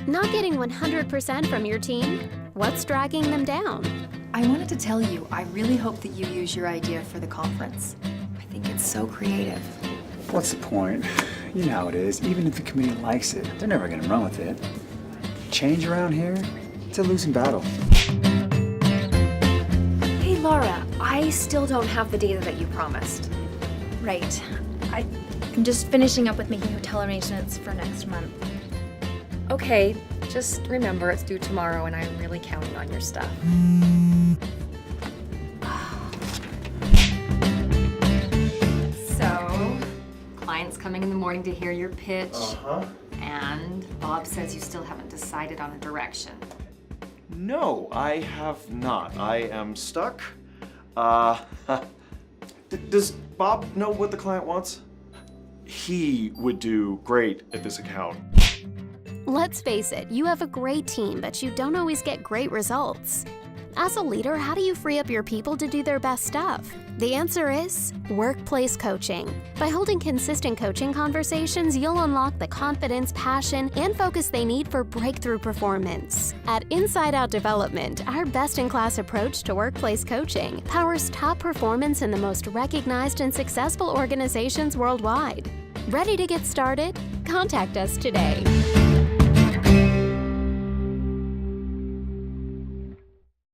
Not getting 100% from your team? What's dragging them down? I wanted to tell you, I really hope that you use your idea for the conference. I think it's so creative. What's the point? You know how it is. Even if the committee likes it, they're never gonna run with it. Change around here, it's a losing battle. Hey Laura, I still don't have the data that you promised. Right. I'm just finishing up with making hotel arrangements for next month. Okay, just remember it's due tomorrow and I'm really counting on your stuff. So, client's coming in the morning to hear your pitch. And Bob says you still haven't decided on a direction. No, I have not. I am stuck. Does Bob know what the client wants? He would do great at this account. Let's face it, you have a great team, but you don't always get great results. As a leader, how do you free up your people to do their best stuff? The answer is workplace coaching. By holding consistent coaching conversations, you'll unlock the confidence, passion, and focus they need for breakthrough performance. At InsideOut Development, our best-in-class approach to workplace coaching powers top performance in the most recognized and successful organizations worldwide. Ready to get started? Contact us today.